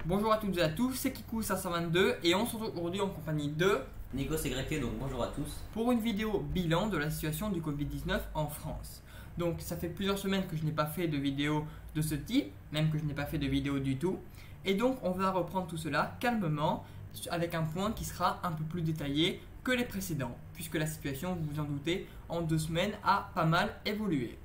Bonjour à toutes et à tous, c'est Kikou522 et on se retrouve aujourd'hui en compagnie de Nico c'est Greké, donc bonjour à tous. pour une vidéo bilan de la situation du Covid-19 en France. Donc ça fait plusieurs semaines que je n'ai pas fait de vidéo de ce type, même que je n'ai pas fait de vidéo du tout. Et donc on va reprendre tout cela calmement avec un point qui sera un peu plus détaillé que les précédents, puisque la situation, vous vous en doutez, en 2 semaines a pas mal évolué.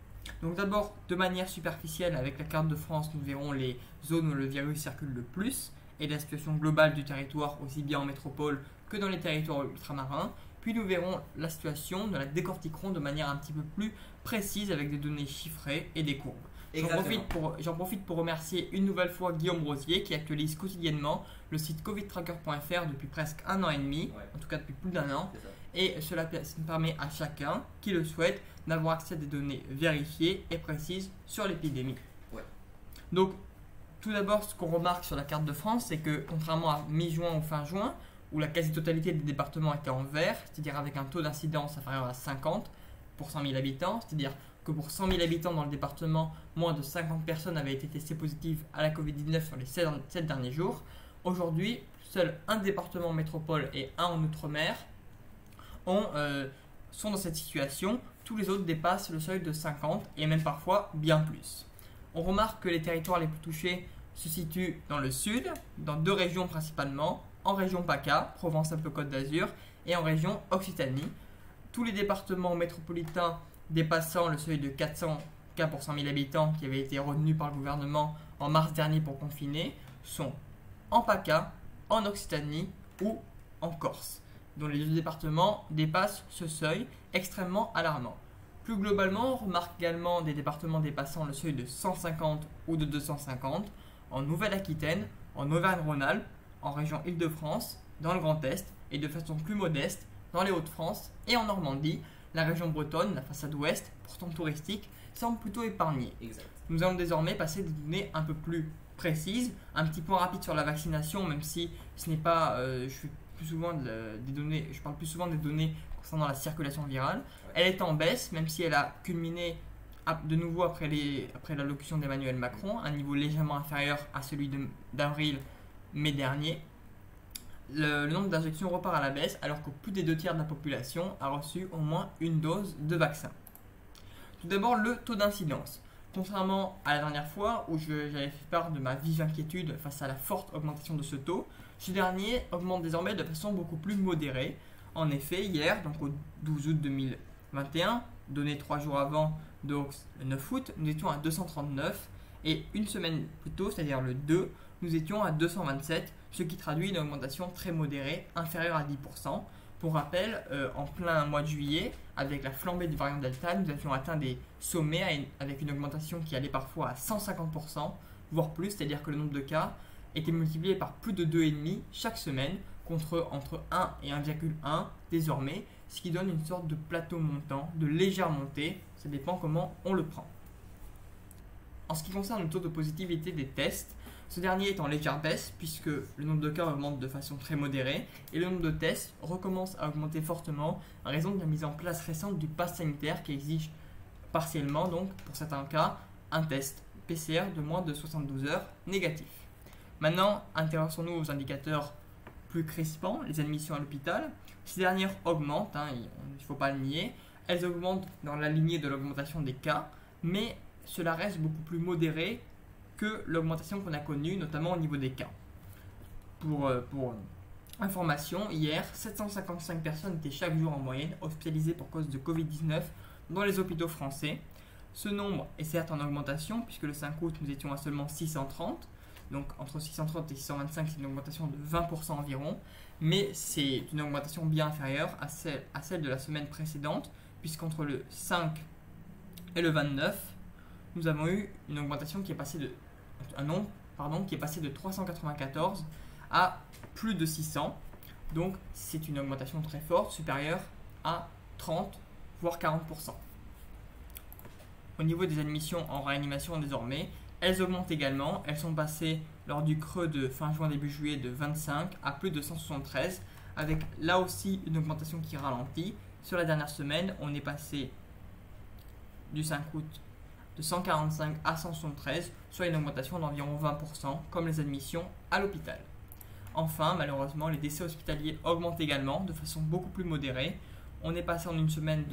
Donc d'abord, de manière superficielle, avec la carte de France, nous verrons les zones où le virus circule le plus et la situation globale du territoire, aussi bien en métropole que dans les territoires ultramarins. Puis nous verrons la situation, nous la décortiquerons de manière un petit peu plus précise avec des données chiffrées et des courbes. J'en profite pour remercier une nouvelle fois Guillaume Rosier qui actualise quotidiennement le site covidtracker.fr depuis presque 1 an et demi, en tout cas depuis plus d'1 an. Et cela permet à chacun qui le souhaite d'avoir accès à des données vérifiées et précises sur l'épidémie. Donc, tout d'abord, ce qu'on remarque sur la carte de France, c'est que contrairement à mi-juin ou fin juin, où la quasi-totalité des départements était en vert, c'est-à-dire avec un taux d'incidence inférieur à 50 pour 100 000 habitants, c'est-à-dire que pour 100 000 habitants dans le département, moins de 50 personnes avaient été testées positives à la Covid-19 sur les 7 derniers jours. Aujourd'hui, seul un département en métropole et un en outre-mer sont dans cette situation. Tous les autres dépassent le seuil de 50 et même parfois bien plus. On remarque que les territoires les plus touchés se situent dans le sud, dans 2 régions principalement, en région PACA, Provence-Alpes-Côte d'Azur, et en région Occitanie. Tous les départements métropolitains dépassant le seuil de 400 cas pour 100 000 habitants qui avait été retenu par le gouvernement en mars dernier pour confiner sont en PACA, en Occitanie ou en Corse, dont les 2 départements dépassent ce seuil extrêmement alarmant. Plus globalement, on remarque également des départements dépassant le seuil de 150 ou de 250 en Nouvelle-Aquitaine, en Auvergne-Rhône-Alpes, en région Île-de-France, dans le Grand Est et de façon plus modeste dans les Hauts-de-France et en Normandie. La région bretonne, la façade ouest, pourtant touristique, semble plutôt épargnée. Nous allons désormais passer des données un peu plus précises. Un petit point rapide sur la vaccination, même si ce n'est pas, je parle plus souvent des données concernant la circulation virale. Elle est en baisse, même si elle a culminé de nouveau après l'allocution d'Emmanuel Macron, à un niveau légèrement inférieur à celui d'avril-mai dernier. Le nombre d'injections repart à la baisse alors que plus des 2 tiers de la population a reçu au moins une dose de vaccin. Tout d'abord, le taux d'incidence. Contrairement à la dernière fois où j'avais fait part de ma vive inquiétude face à la forte augmentation de ce taux, ce dernier augmente désormais de façon beaucoup plus modérée. En effet, hier, donc au 12 août 2021, donné 3 jours avant, donc le 9 août, nous étions à 239 et une semaine plus tôt, c'est-à-dire le 2, nous étions à 227, ce qui traduit une augmentation très modérée, inférieure à 10%. Pour rappel, en plein mois de juillet, avec la flambée du variant Delta, nous avions atteint des sommets avec une augmentation qui allait parfois à 150%, voire plus, c'est-à-dire que le nombre de cas était multiplié par plus de 2,5 chaque semaine, contre entre 1 et 1,1 désormais, ce qui donne une sorte de plateau montant, de légère montée, ça dépend comment on le prend. En ce qui concerne le taux de positivité des tests, ce dernier est en légère baisse puisque le nombre de cas augmente de façon très modérée et le nombre de tests recommence à augmenter fortement à raison de la mise en place récente du pass sanitaire qui exige partiellement, donc pour certains cas, un test PCR de moins de 72 heures négatif. Maintenant, intéressons-nous aux indicateurs plus crispants, les admissions à l'hôpital. Ces dernières augmentent, il ne faut pas le nier, elles augmentent dans la lignée de l'augmentation des cas, mais cela reste beaucoup plus modéré que l'augmentation qu'on a connue, notamment au niveau des cas. Pour information, hier, 755 personnes étaient chaque jour en moyenne hospitalisées pour cause de Covid-19 dans les hôpitaux français. Ce nombre est certes en augmentation, puisque le 5 août, nous étions à seulement 630. Donc entre 630 et 625, c'est une augmentation de 20% environ. Mais c'est une augmentation bien inférieure à celle de la semaine précédente, puisqu'entre le 5 et le 29, nous avons eu une augmentation qui est passée de 394 à plus de 600. Donc c'est une augmentation très forte, supérieure à 30 voire 40%. Au niveau des admissions en réanimation désormais, elles augmentent également. Elles sont passées lors du creux de fin juin début juillet de 25 à plus de 173, avec là aussi une augmentation qui ralentit. Sur la dernière semaine, on est passé du 5 août de 145 à 173, soit une augmentation d'environ 20%, comme les admissions à l'hôpital. Enfin, malheureusement, les décès hospitaliers augmentent également de façon beaucoup plus modérée. On est passé en une semaine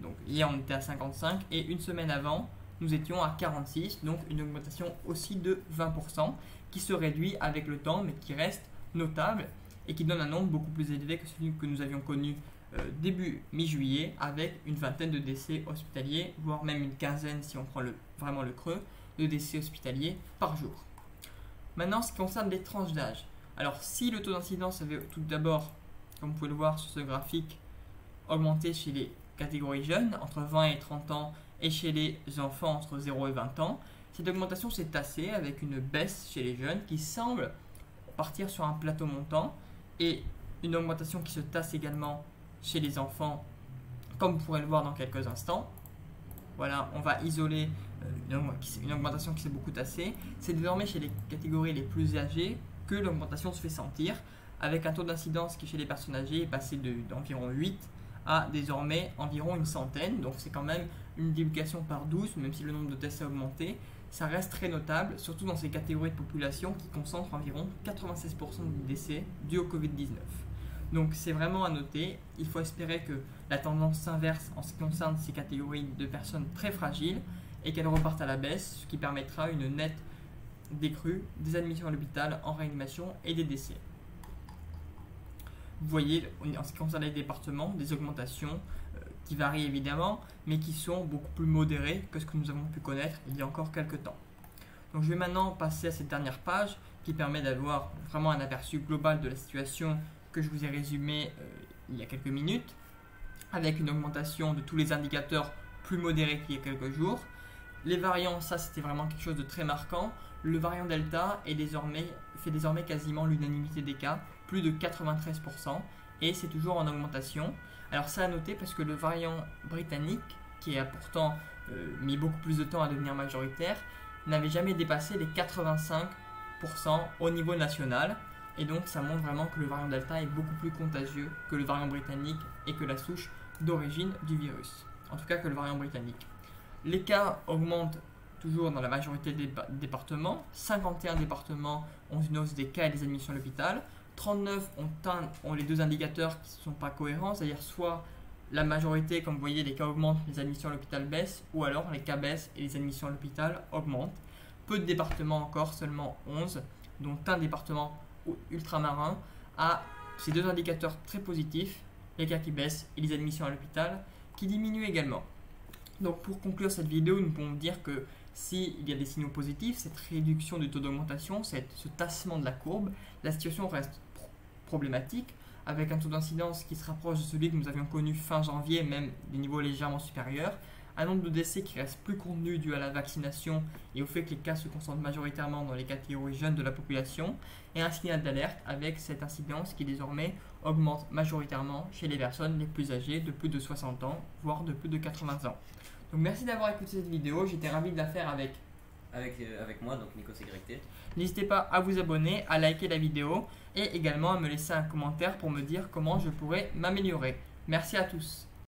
donc hier on était à 55 et une semaine avant nous étions à 46, donc une augmentation aussi de 20% qui se réduit avec le temps mais qui reste notable et qui donne un nombre beaucoup plus élevé que celui que nous avions connu début mi-juillet avec une vingtaine de décès hospitaliers, voire même une quinzaine si on prend vraiment le creux de décès hospitaliers par jour. Maintenant, ce qui concerne les tranches d'âge. Alors, si le taux d'incidence avait tout d'abord, comme vous pouvez le voir sur ce graphique, augmenté chez les catégories jeunes, entre 20 et 30 ans, et chez les enfants entre 0 et 20 ans, cette augmentation s'est tassée avec une baisse chez les jeunes qui semble partir sur un plateau montant et une augmentation qui se tasse également chez les enfants, comme vous pourrez le voir dans quelques instants. Voilà, on va isoler une augmentation qui s'est beaucoup tassée. C'est désormais chez les catégories les plus âgées que l'augmentation se fait sentir, avec un taux d'incidence qui chez les personnes âgées est passé d'environ 8 à désormais environ une centaine. Donc c'est quand même une multiplication par 12, même si le nombre de tests a augmenté. Ça reste très notable, surtout dans ces catégories de population qui concentrent environ 96% des décès dus au Covid-19. Donc c'est vraiment à noter, il faut espérer que la tendance s'inverse en ce qui concerne ces catégories de personnes très fragiles et qu'elles repartent à la baisse, ce qui permettra une nette décrue des admissions à l'hôpital en réanimation et des décès. Vous voyez, en ce qui concerne les départements, des augmentations qui varient évidemment, mais qui sont beaucoup plus modérées que ce que nous avons pu connaître il y a encore quelques temps. Donc je vais maintenant passer à cette dernière page qui permet d'avoir vraiment un aperçu global de la situation que je vous ai résumé il y a quelques minutes, avec une augmentation de tous les indicateurs plus modérés qu'il y a quelques jours. Les variants, ça c'était vraiment quelque chose de très marquant. Le variant Delta fait désormais quasiment l'unanimité des cas, plus de 93%, et c'est toujours en augmentation. Alors ça à noter parce que le variant britannique, qui a pourtant mis beaucoup plus de temps à devenir majoritaire, n'avait jamais dépassé les 85% au niveau national. Et donc ça montre vraiment que le variant Delta est beaucoup plus contagieux que le variant britannique et que la souche d'origine du virus. En tout cas que le variant britannique. Les cas augmentent toujours dans la majorité des départements. 51 départements ont une hausse des cas et des admissions à l'hôpital. 39 ont les deux indicateurs qui ne sont pas cohérents, c'est-à-dire soit la majorité, comme vous voyez, les cas augmentent, les admissions à l'hôpital baissent, ou alors les cas baissent et les admissions à l'hôpital augmentent. Peu de départements encore, seulement 11, dont un département ultramarin a ces deux indicateurs très positifs, les cas qui baissent et les admissions à l'hôpital qui diminuent également. Donc pour conclure cette vidéo, nous pouvons dire que s'il y a des signaux positifs, cette réduction du taux d'augmentation, ce tassement de la courbe, la situation reste problématique, avec un taux d'incidence qui se rapproche de celui que nous avions connu fin janvier, même des niveaux légèrement supérieurs, un nombre de décès qui reste plus contenu dû à la vaccination et au fait que les cas se concentrent majoritairement dans les catégories jeunes de la population, et un signal d'alerte avec cette incidence qui désormais augmente majoritairement chez les personnes les plus âgées de plus de 60 ans, voire de plus de 80 ans. Donc merci d'avoir écouté cette vidéo, j'étais ravi de la faire avec moi, donc Nico Ségrégté. N'hésitez pas à vous abonner, à liker la vidéo et également à me laisser un commentaire pour me dire comment je pourrais m'améliorer. Merci à tous.